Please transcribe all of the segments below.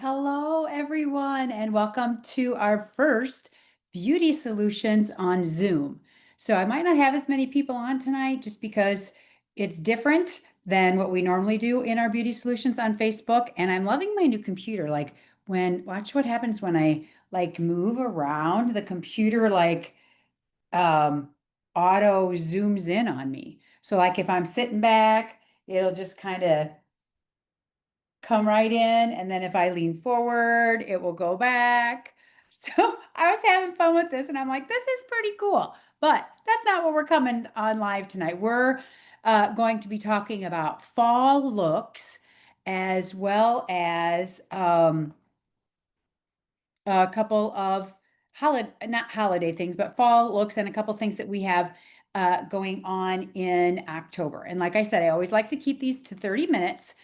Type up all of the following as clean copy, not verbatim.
Hello, everyone, and welcome to our first Beauty Solutions on Zoom. So, I might not have as many people on tonight just because it's different than what we normally do in our Beauty Solutions on Facebook. And I'm loving my new computer. Watch what happens when I move around, the computer um, auto zooms in on me. So, like if I'm sitting back, it'll just kind of come right in. And then if I lean forward, it will go back. So I was having fun with this and I'm like, this is pretty cool. But that's not what we're coming on live tonight. We're going to be talking about fall looks as well as a couple of not holiday things, but fall looks and a couple things that we have going on in October. And like I said, I always like to keep these to 30 minutes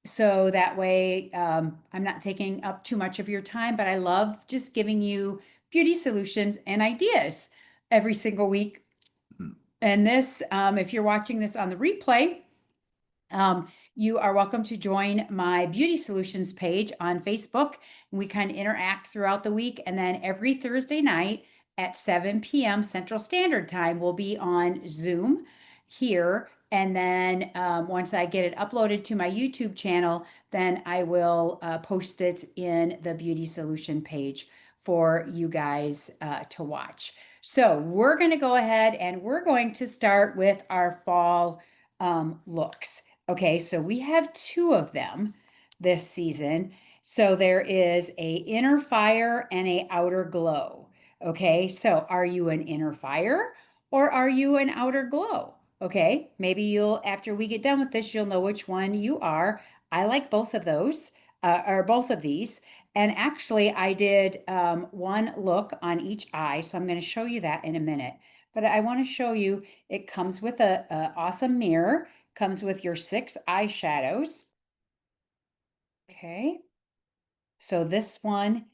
so that way, I'm not taking up too much of your time, but I love just giving you beauty solutions and ideas every single week. And if you're watching this on the replay, you are welcome to join my Beauty Solutions page on Facebook. We kind of interact throughout the week. And then every Thursday night at 7 p.m. Central Standard Time, we'll be on Zoom here. And then once I get it uploaded to my YouTube channel, then I will post it in the Beauty Solution page for you guys to watch. So we're going to go ahead and we're going to start with our fall looks. Okay, so we have two of them this season. So there is a inner fire and a outer glow. Okay, so are you an inner fire or are you an outer glow? Okay, maybe after we get done with this, you'll know which one you are. I like both of those, or both of these. And actually, I did one look on each eye, so I'm going to show you that in a minute. But I want to show you it comes with a awesome mirror, comes with your 6 eyeshadows. Okay. So this one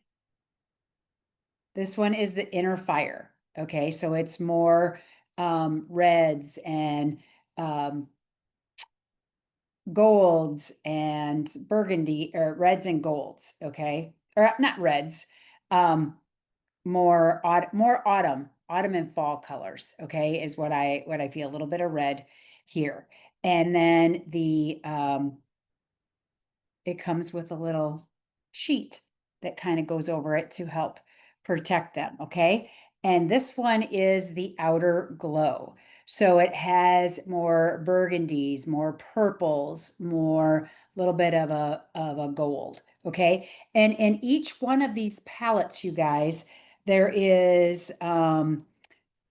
is the inner fire. Okay. So it's more reds and um, golds and burgundy or reds and golds. Okay. Or not reds, um, more autumn and fall colors. Okay. Is what I feel, a little bit of red here. And then it comes with a little sheet that kind of goes over it to help protect them, okay? And this one is the outer glow. So it has more burgundies, more purples, more little bit of a gold, okay? And in each one of these palettes, you guys, there is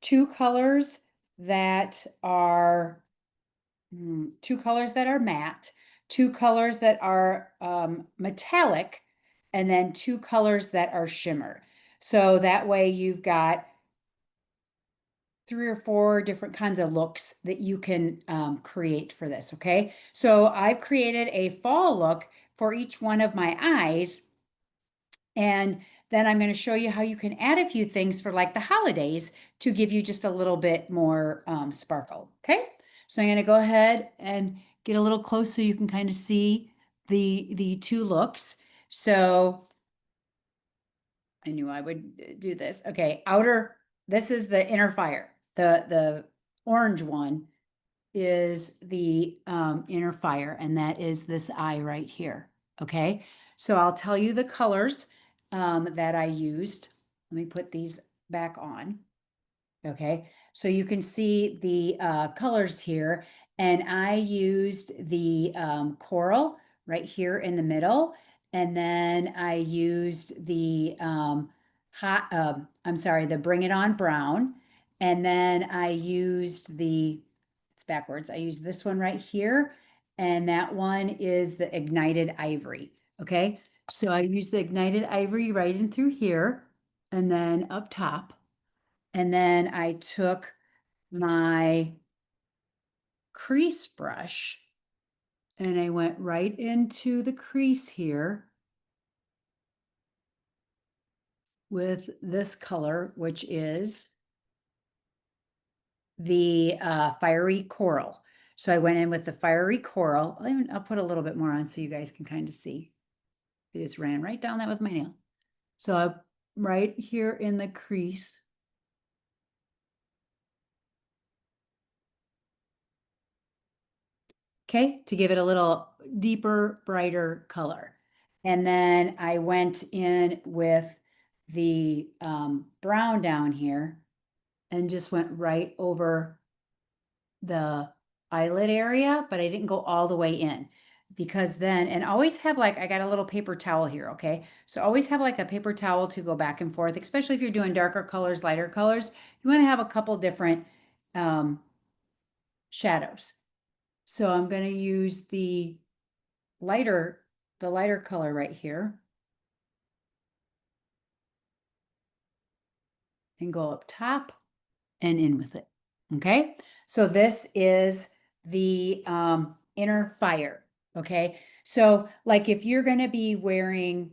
two colors that are two colors that are matte, two colors that are metallic, and then two colors that are shimmer. So that way you've got 3 or 4 different kinds of looks that you can create for this, okay? So I've created a fall look for each one of my eyes, and then I'm going to show you how you can add a few things for like the holidays to give you just a little bit more sparkle. Okay. So I'm going to go ahead and get a little close so you can kind of see the two looks. So I knew I would do this. Okay. This is the inner fire. The orange one is the inner fire, and that is this eye right here. Okay, so I'll tell you the colors that I used. Let me put these back on. Okay, so you can see the colors here, and I used the coral right here in the middle, and then I used the I'm sorry, the Bring It On Brown, and then I used it's backwards. I used this one right here, and that one is the Ignited Ivory. Okay, so I used the Ignited Ivory right in through here, and then up top. And then I took my crease brush and I went right into the crease here with this color, which is the fiery coral. So I went in with the fiery coral. I'll put a little bit more on so you guys can kind of see. I just ran right down that with my nail. So I'm right here in the crease. Okay, to give it a little deeper, brighter color. And then I went in with the brown down here and just went right over the eyelid area, but I didn't go all the way in because then, and always have like, I got a little paper towel here, okay? So always have like a paper towel to go back and forth, especially if you're doing darker colors, lighter colors. You want to have a couple different shadows. So I'm going to use lighter, the lighter color right here and go up top and in with it. Okay. So this is the inner fire. Okay. So like if you're going to be wearing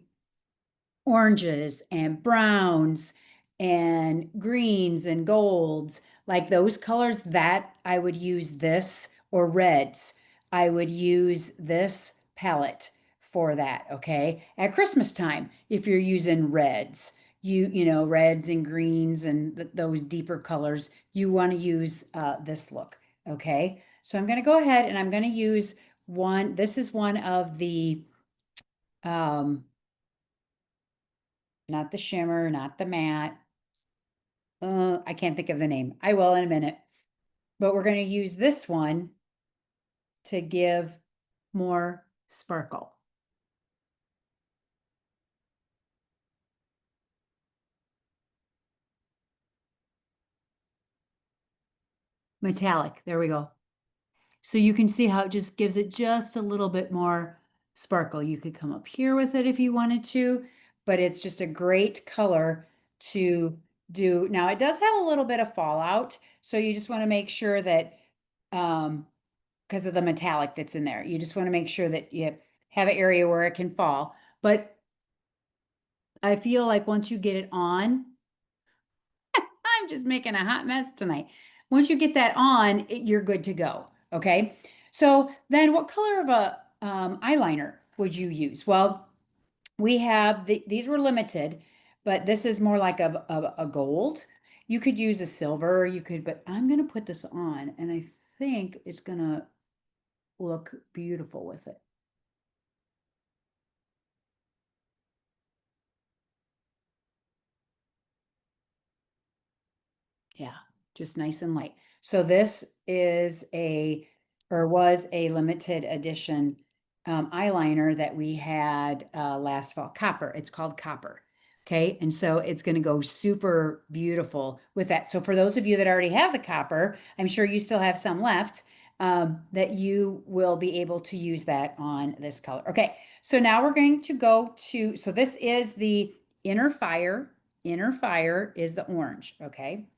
oranges and browns and greens and golds, like those colors, that I would use this, or reds. I would use this palette for that, okay? At Christmas time, if you're using reds, you know, reds and greens and those deeper colors, you want to use this look, okay? So I'm going to go ahead and I'm going to use one. This is one of the um, not the shimmer, not the matte. I can't think of the name. I will in a minute. But we're going to use this one to give more sparkle. Metallic. There we go. So you can see how it just gives it just a little bit more sparkle. You could come up here with it if you wanted to, but it's just a great color to do. Now it does have a little bit of fallout, so you just want to make sure that because of the metallic that's in there, you just want to make sure that you have an area where it can fall. But I feel like once you get it on, I'm just making a hot mess tonight. Once you get that on, you're good to go. Okay. So then what color of a eyeliner would you use? Well, we have these were limited, but this is more like a gold. You could use a silver, you could, but I'm going to put this on and I think it's going to look beautiful with it. Yeah, just nice and light. So this is or was a limited edition eyeliner that we had last fall. Copper, it's called Copper. Okay, and so it's going to go super beautiful with that. So for those of you that already have the copper, I'm sure you still have some left, that you will be able to use that on this color. Okay, so now we're going to go to, so this is the inner fire. Inner fire is the orange, okay?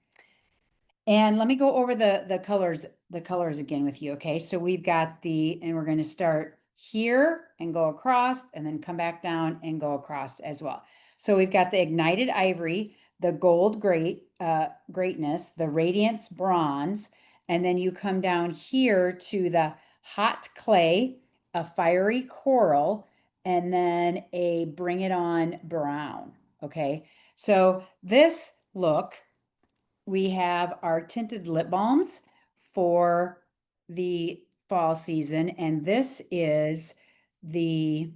And let me go over the colors again with you, okay? So we've got and we're going to start here and go across and then come back down and go across as well. So we've got the ignited ivory, the gold greatness, the radiance bronze, and then you come down here to the hot clay, a fiery coral, and then a bring it on brown, okay? So this look, we have our tinted lip balms for the fall season, and this is the,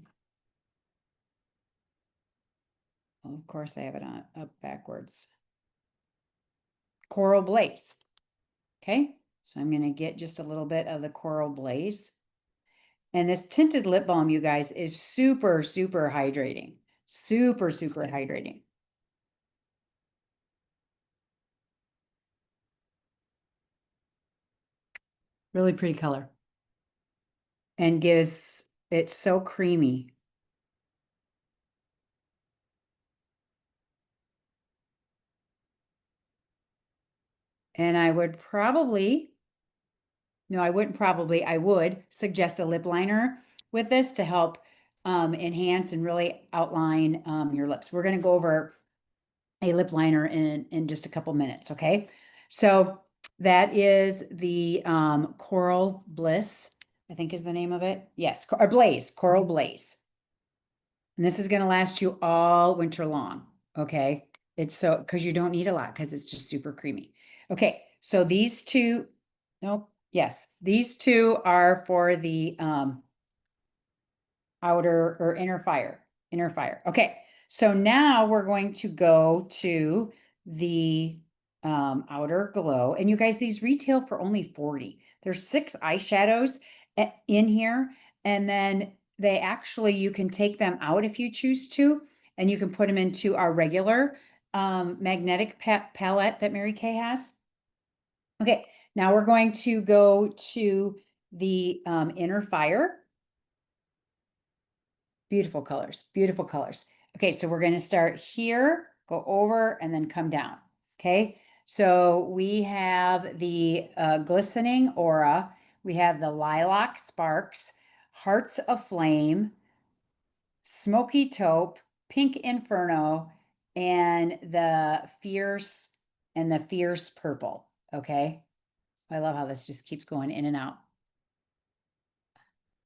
oh, of course I have it on up backwards, Coral Blaze. Okay, so I'm going to get just a little bit of the Coral Blaze. And this tinted lip balm, you guys, is super, super hydrating. Super, super hydrating. Really pretty color. And gives it so creamy. And I would probably, no, I wouldn't probably, I would suggest a lip liner with this to help enhance and really outline your lips. We're going to go over a lip liner in just a couple minutes, okay? So that is the Coral Bliss, I think is the name of it. Yes, or Blaze, Coral Blaze. And this is going to last you all winter long. Okay. It's so, because you don't need a lot because it's just super creamy. Okay. So these two, nope. Yes. These two are for the outer or inner fire. Okay. So now we're going to go to the outer glow. And you guys, these retail for only 40. There's 6 eyeshadows in here. And then they actually, you can take them out if you choose to, and you can put them into our regular magnetic palette that Mary Kay has. Okay, now we're going to go to the inner fire. Beautiful colors, beautiful colors. Okay, so we're going to start here, go over, and then come down. Okay, so we have the glistening aura, we have the lilac sparks, hearts aflame, smoky taupe, pink inferno, and the fierce purple. Okay, I love how this just keeps going in and out.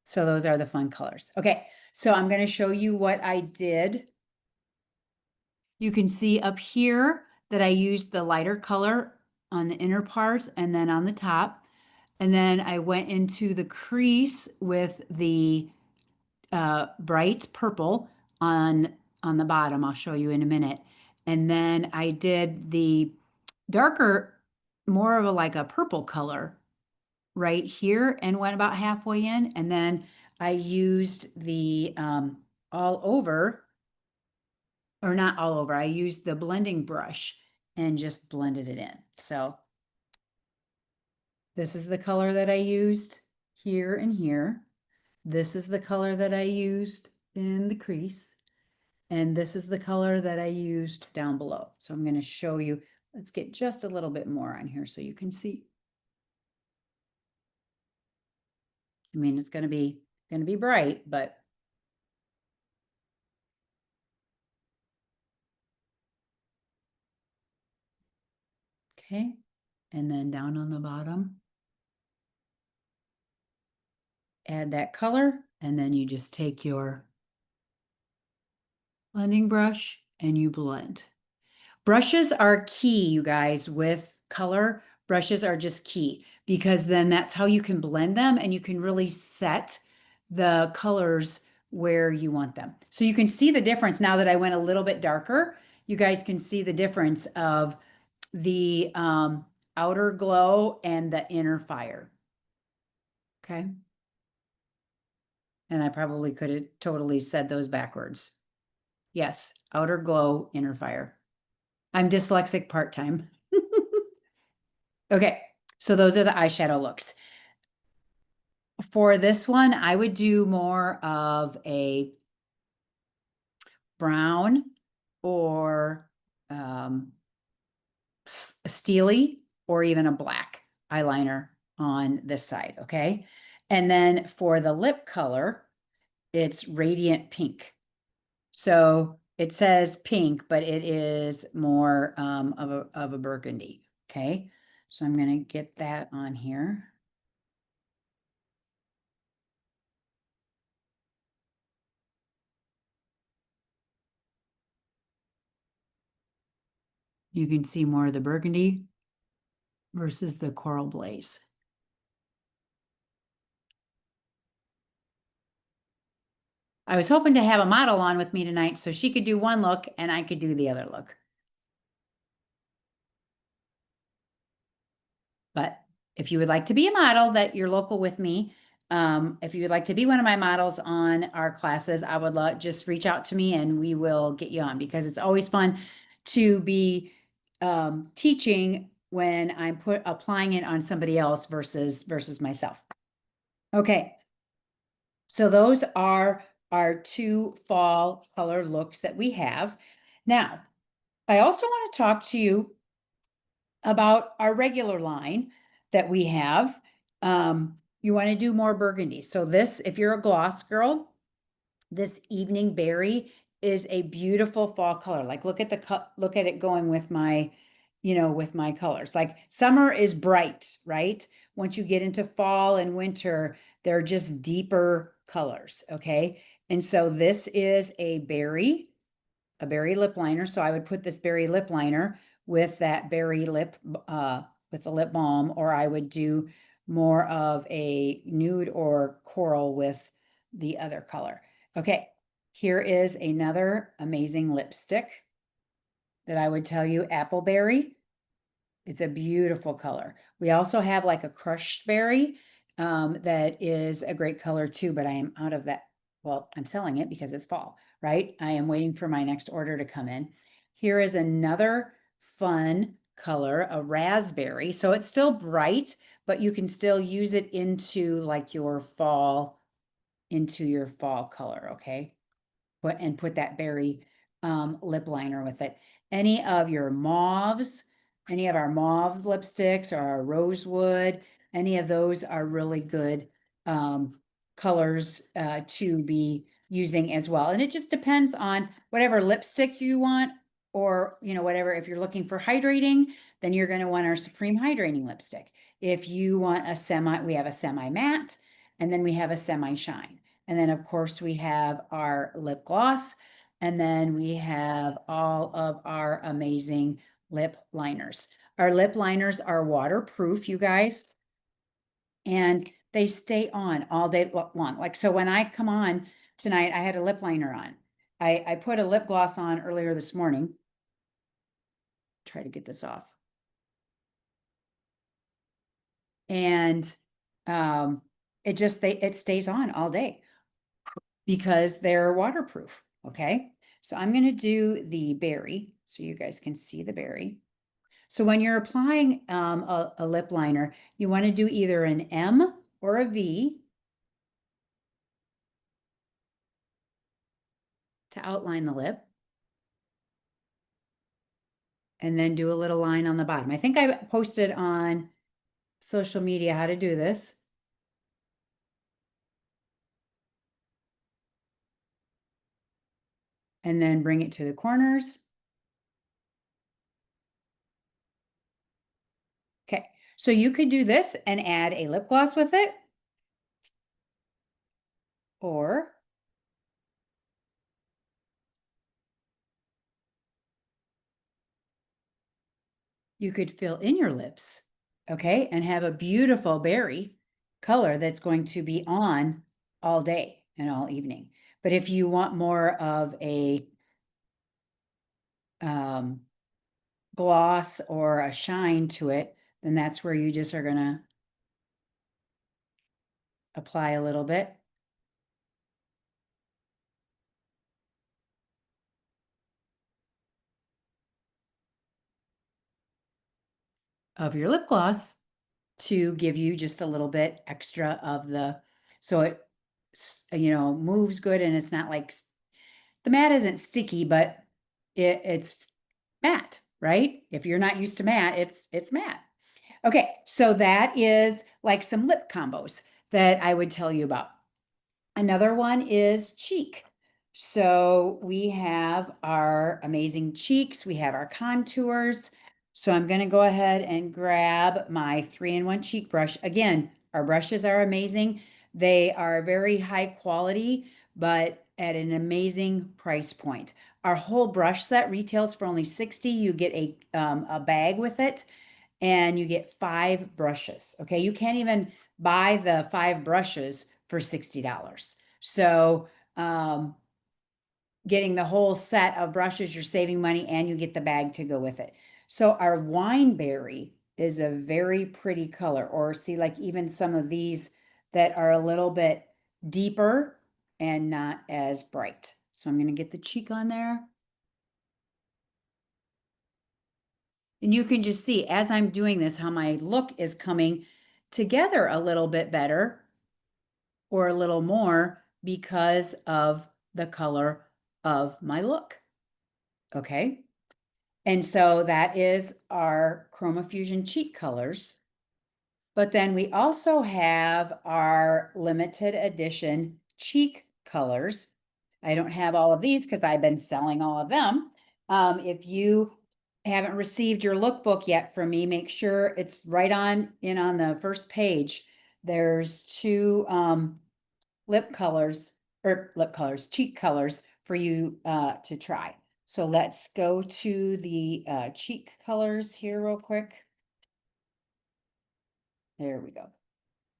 So those are the fun colors. Okay, so I'm going to show you what I did. You can see up here that I used the lighter color on the inner part and then on the top. And then I went into the crease with the bright purple on the bottom. I'll show you in a minute. And then I did the darker, more of a like a purple color right here and went about halfway in. And then I used the all over, or not all over, I used the blending brush and just blended it in. So this is the color that I used here and here. This is the color that I used in the crease. And this is the color that I used down below. So I'm going to show you. Let's get just a little bit more on here so you can see. I mean, it's going to be bright, but okay. And then down on the bottom, add that color, and then you just take your blending brush and you blend. Brushes are key, you guys, with color. Brushes are just key because then that's how you can blend them and you can really set the colors where you want them. So you can see the difference now that I went a little bit darker. You guys can see the difference of the outer glow and the inner fire. Okay. And I probably could have totally said those backwards. Yes, outer glow, inner fire. I'm dyslexic part-time. Okay, so those are the eyeshadow looks. For this one, I would do more of a brown or steely or even a black eyeliner on this side, okay? And then for the lip color, it's radiant pink. So it says pink, but it is more of a burgundy, okay? So I'm going to get that on here. You can see more of the burgundy versus the coral blaze. I was hoping to have a model on with me tonight so she could do one look and I could do the other look. But if you would like to be a model that you're local with me, if you would like to be one of my models on our classes, I would just reach out to me and we will get you on because it's always fun to be teaching when I'm applying it on somebody else versus myself. Okay. So those are our 2 fall color looks that we have. Now, I also want to talk to you about our regular line that we have. You want to do more burgundy. So this, if you're a gloss girl, this evening berry is a beautiful fall color. Like look at it going with my with my colors. Like summer is bright, right? Once you get into fall and winter, they're just deeper colors, okay? And so this is a berry lip liner. So I would put this berry lip liner with that berry lip, with the lip balm, or I would do more of a nude or coral with the other color. Okay, here is another amazing lipstick that I would tell you, Appleberry. It's a beautiful color. We also have like a crushed berry that is a great color too, but I am out of that. Well, I'm selling it because it's fall, right? I am waiting for my next order to come in. Here is another fun color, a raspberry. So it's still bright, but you can still use it into like into your fall color, okay? Put that berry lip liner with it. Any of your mauves, any of our mauve lipsticks or our rosewood, any of those are really good colors to be using as well. And it just depends on whatever lipstick you want, or whatever. If you're looking for hydrating, then you're going to want our Supreme Hydrating Lipstick. If you want we have a semi matte, and then we have a semi shine. And then, of course, we have our lip gloss. And then we have all of our amazing lip liners. Our lip liners are waterproof, you guys, and they stay on all day long. Like, so when I come on tonight, I had a lip liner on. I put a lip gloss on earlier this morning. Try to get this off. And it stays on all day because they're waterproof. Okay. So I'm going to do the berry so you guys can see the berry. So when you're applying a lip liner, you want to do either an M or a V to outline the lip, and then do a little line on the bottom. I think I posted on social media how to do this. And then bring it to the corners. Okay, so you could do this and add a lip gloss with it, or you could fill in your lips, okay, and have a beautiful berry color that's going to be on all day and all evening. But if you want more of a gloss or a shine to it, then that's where you just are going to apply a little bit of your lip gloss to give you just a little bit extra of so it moves good, and it's not like the mat isn't sticky, but it's matte, right? If you're not used to matte, it's matte. Okay, so that is like some lip combos that I would tell you about. Another one is cheek. So we have our amazing cheeks, we have our contours. So I'm going to go ahead and grab my 3-in-1 cheek brush. Again, our brushes are amazing. They are very high quality, but at an amazing price point. Our whole brush set retails for only $60. You get a bag with it, and you get 5 brushes. Okay, you can't even buy the 5 brushes for $60. So getting the whole set of brushes, you're saving money, and you get the bag to go with it. So our wineberry is a very pretty color, or see, like even some of these that are a little bit deeper and not as bright. So I'm going to get the cheek on there. And you can just see as I'm doing this, how my look is coming together a little bit better or a little more because of the color of my look. Okay. And so that is our Chroma Fusion cheek colors. But then we also have our limited edition cheek colors. I don't have all of these because I've been selling all of them. If you haven't received your lookbook yet from me, make sure it's right on in on the first page. There's two lip colors or lip colors, cheek colors for you to try. So let's go to the cheek colors here real quick. There we go.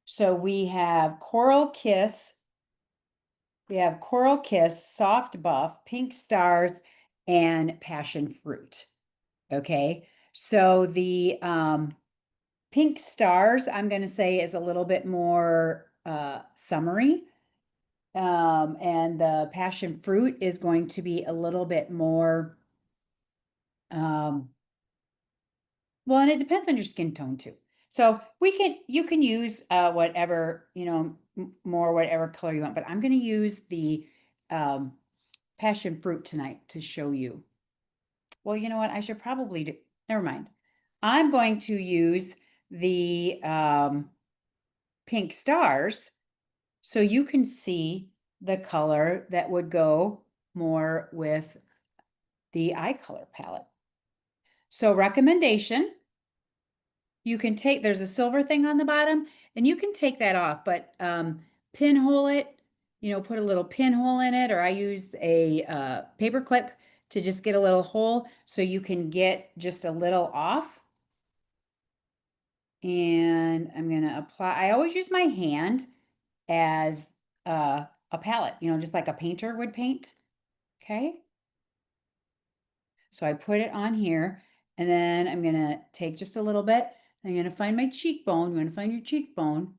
So we have Coral Kiss, Soft Buff, Pink Stars, and Passion Fruit. Okay, so the Pink Stars, I'm going to say, is a little bit more summery. And the Passion Fruit is going to be a little bit more, well, and it depends on your skin tone too. So you can use whatever, more whatever color you want, but I'm going to use the um, Passion Fruit tonight to show you. Well, you know what? I should probably do, never mind. I'm going to use the Pink Stars so you can see the color that would go more with the eye color palette. So recommendation, you can take, there's a silver thing on the bottom and you can take that off, but pinhole it, put a little pinhole in it, or I use a paper clip to just get a little hole so you can get just a little off. And I'm going to apply, I always use my hand as a palette, just like a painter would paint. Okay. So I put it on here and then I'm going to take just a little bit. I'm going to find my cheekbone. You want to find your cheekbone.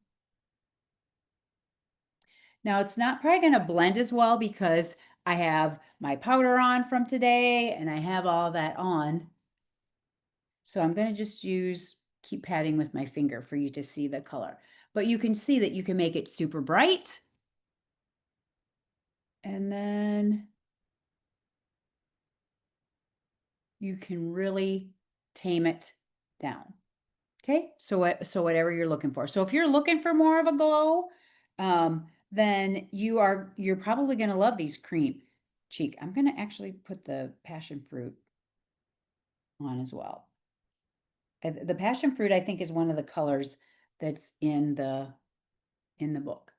Now it's not probably going to blend as well because I have my powder on from today and I have all that on. So I'm going to just keep patting with my finger for you to see the color. But you can see that you can make it super bright. And then you can really tame it down. Okay, so whatever you're looking for. So if you're looking for more of a glow, then you're probably going to love these cream cheek. I'm going to actually put the passion fruit on as well. The passion fruit, I think, is one of the colors that's in the book.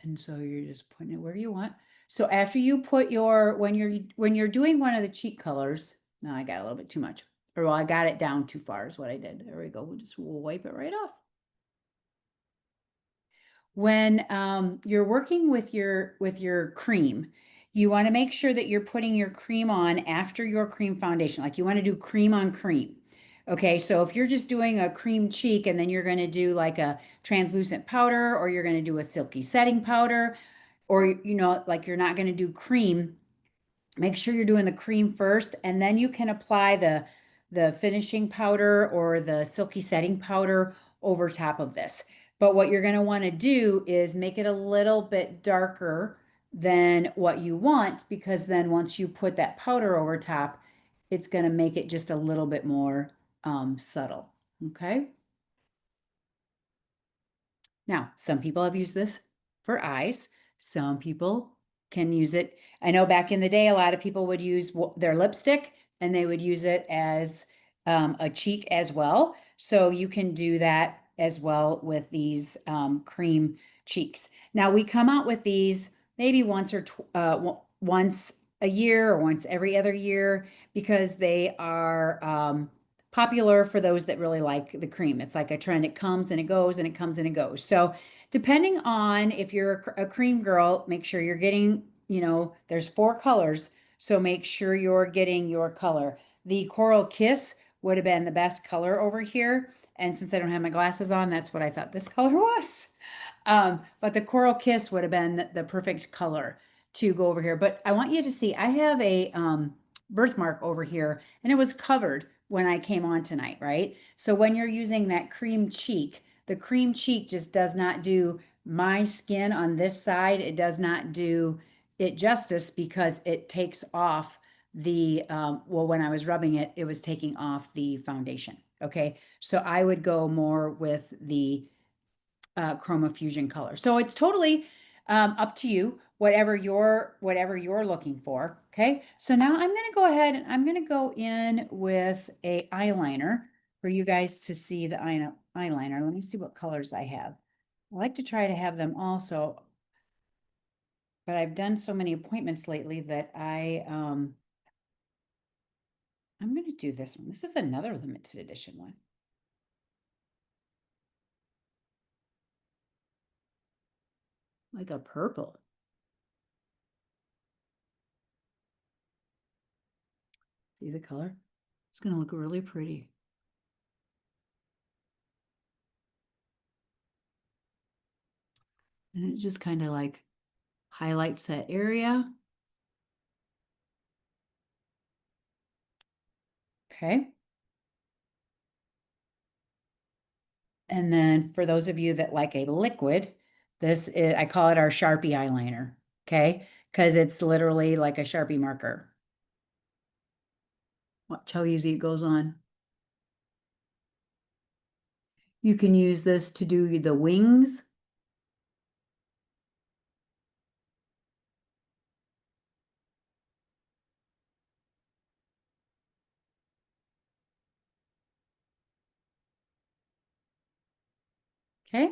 And so you're just putting it where you want. So after you put when you're doing one of the cheek colors, no, I got a little bit too much. Or well, I got it down too far is what I did. There we go. We'll wipe it right off. When you're working with your cream, you want to make sure that you're putting your cream on after your cream foundation. Like you want to do cream on cream. Okay, so if you're just doing a cream cheek and then you're going to do like a translucent powder or you're going to do a silky setting powder or like you're not going to do cream, make sure you're doing the cream first and then you can apply the finishing powder or the silky setting powder over top of this. But what you're going to want to do is make it a little bit darker than what you want, because then once you put that powder over top, it's going to make it just a little bit more subtle. Okay. Now, some people have used this for eyes. Some people can use it. I know back in the day, a lot of people would use their lipstick and they would use it as a cheek as well. So you can do that as well with these cream cheeks. Now we come out with these maybe once a year or once every other year because they are popular for those that really like the cream. It's like a trend. It comes and it goes and it comes and it goes. So depending on if you're a cream girl, make sure you're getting, there's 4 colors. So make sure you're getting your color. The Coral Kiss would have been the best color over here. And since I don't have my glasses on, that's what I thought this color was. But the Coral Kiss would have been the perfect color to go over here. But I want you to see, I have a birthmark over here and it was covered when I came on tonight, right? So when you're using that cream cheek, the cream cheek just does not do my skin on this side. It does not do it justice because it takes off the, well, when I was rubbing it, it was taking off the foundation. Okay, so I would go more with the Chroma Fusion color. So it's totally up to you, whatever you're looking for. Okay, so now I'm going to go ahead and I'm going to go in with a eyeliner for you guys to see the eyeliner. Let me see what colors I have. I like to try to have them also, but I've done so many appointments lately that I'm going to do this one. This is another limited edition one. Like a purple. See the color? It's going to look really pretty. And it just kind of like highlights that area. Okay. And then for those of you that like a liquid, this is, I call it our Sharpie eyeliner. Okay. Because it's literally like a Sharpie marker. Watch how easy it goes on. You can use this to do the wings. Okay.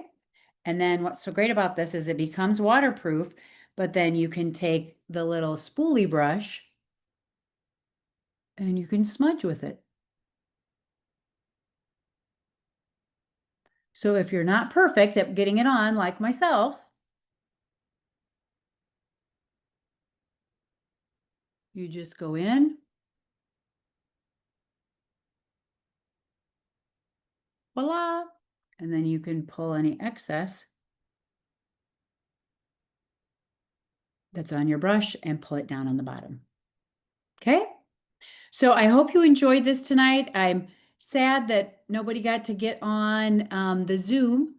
And then what's so great about this is it becomes waterproof, but then you can take the little spoolie brush and you can smudge with it. So if you're not perfect at getting it on, like myself, you just go in, voila, and then you can pull any excess that's on your brush and pull it down on the bottom. Okay? So I hope you enjoyed this tonight. I'm sad that nobody got to get on the Zoom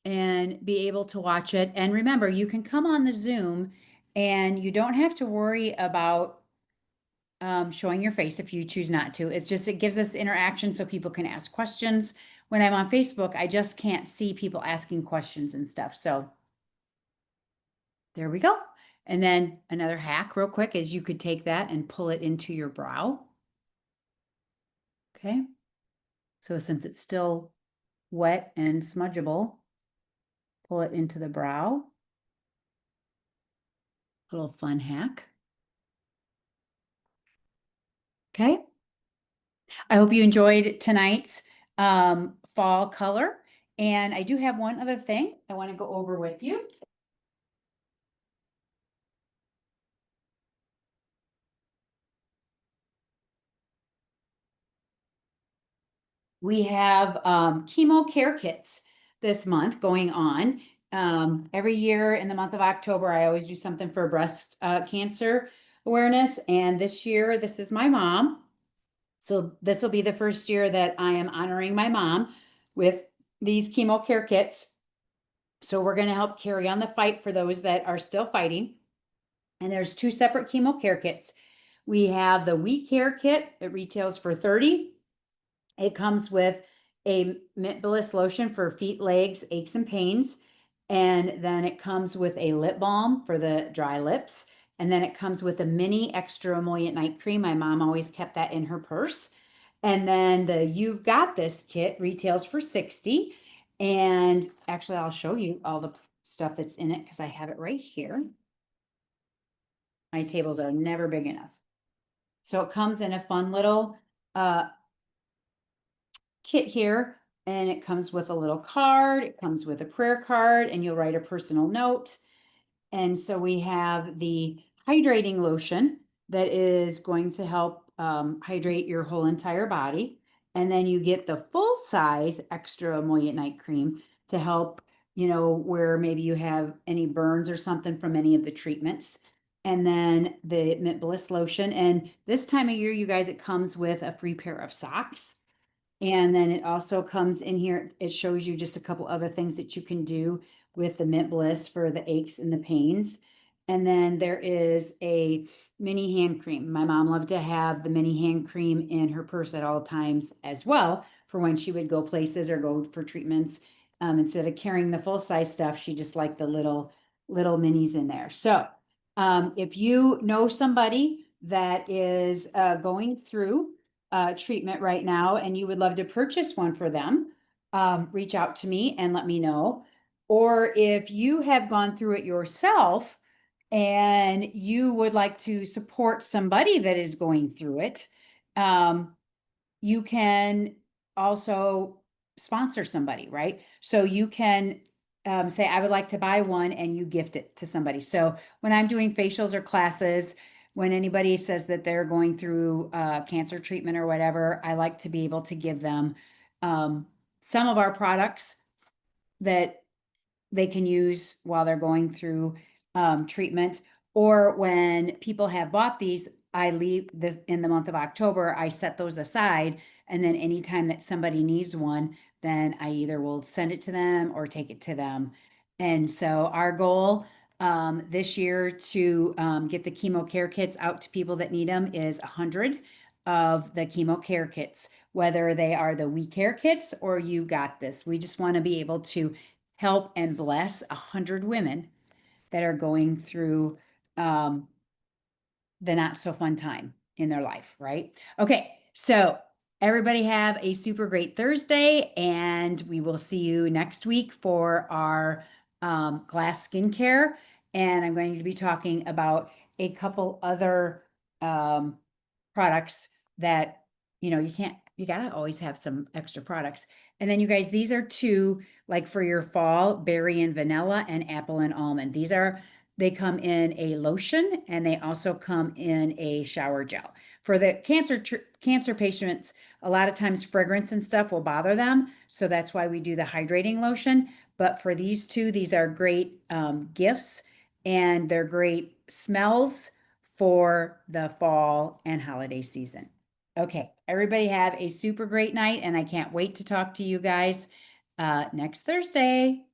and be able to watch it. And remember, you can come on the Zoom and you don't have to worry about showing your face if you choose not to. It's just, it gives us interaction so people can ask questions. When I'm on Facebook, I just can't see people asking questions and stuff. So there we go. And then another hack real quick is you could take that and pull it into your brow. Okay. So since it's still wet and smudgeable, pull it into the brow. Little fun hack. Okay. I hope you enjoyed tonight's fall color. And I do have one other thing I want to go over with you. We have chemo care kits this month going on. Every year in the month of October, I always do something for breast cancer awareness. And this year, this is my mom. So this will be the first year that I am honoring my mom with these chemo care kits. So we're going to help carry on the fight for those that are still fighting. And there's two separate chemo care kits. We have the We Care kit. It retails for $30. It comes with a mint bliss lotion for feet, legs, aches and pains. And then it comes with a lip balm for the dry lips. And then it comes with a mini extra emollient night cream. My mom always kept that in her purse. And then the You've Got This kit retails for $60. And actually, I'll show you all the stuff that's in it because I have it right here. My tables are never big enough. So it comes in a fun little kit here, and it comes with a little card. It comes with a prayer card, and you'll write a personal note. And so we have the hydrating lotion that is going to help hydrate your whole entire body. And then you get the full size extra emollient night cream to help, where maybe you have any burns or something from any of the treatments. And then the Mint Bliss lotion. And this time of year, you guys, it comes with a free pair of socks. And then it also comes in here, it shows you just a couple other things that you can do with the Mint Bliss for the aches and the pains. And then there is a mini hand cream. My mom loved to have the mini hand cream in her purse at all times as well for when she would go places or go for treatments. Instead of carrying the full size stuff, she just liked the little minis in there. So if you know somebody that is going through treatment right now and you would love to purchase one for them, reach out to me and let me know. Or if you have gone through it yourself and you would like to support somebody that is going through it, you can also sponsor somebody, right? So you can say, I would like to buy one, and you gift it to somebody. So when I'm doing facials or classes, when anybody says that they're going through cancer treatment or whatever, I like to be able to give them some of our products that they can use while they're going through treatment. Or when people have bought these, I leave this in the month of October, I set those aside. And then anytime that somebody needs one, then I either will send it to them or take it to them. And so our goal this year to get the chemo care kits out to people that need them is 100 of the chemo care kits, whether they are the We Care kits or You Got This. We just want to be able to help and bless 100 women that are going through um, the not so fun time in their life, right? Okay, so everybody have a super great Thursday, and we will see you next week for our glass skincare. And I'm going to be talking about a couple other um, products that, you can't, you gotta always have some extra products. And then you guys, these are two, like for your fall, berry and vanilla and apple and almond. They come in a lotion, and they also come in a shower gel. For the cancer patients, a lot of times fragrance and stuff will bother them. So that's why we do the hydrating lotion. But for these two, these are great gifts, and they're great smells for the fall and holiday season. Okay, everybody have a super great night, and I can't wait to talk to you guys next Thursday.